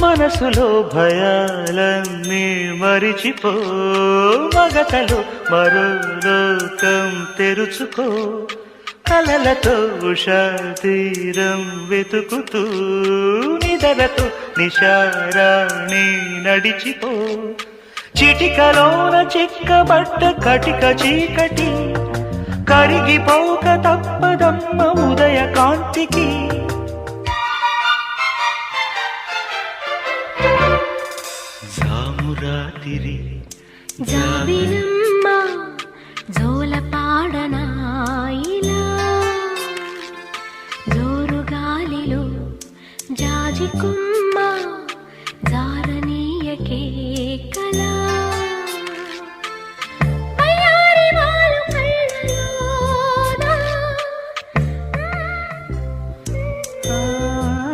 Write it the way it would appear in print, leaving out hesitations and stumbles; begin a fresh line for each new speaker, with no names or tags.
మనసులో భయాలన్నీ మరిచిపో, మగతలో మరో లోకం తెరుచుకో, కలలతో ఉషా తీరం వెతుకుతూ నిదలతో నిశారాణి నడిచిపో. చిటికలోన చిక్కబట్ట కటిక చీకటి కరిగిపోక తప్పదమ్మ ఉదయ కాంతికి. జామురాతిరి
జాబిలమ్మ జోల పాడనాయిలా, జోరు గాలిలో జాజికుమ్మ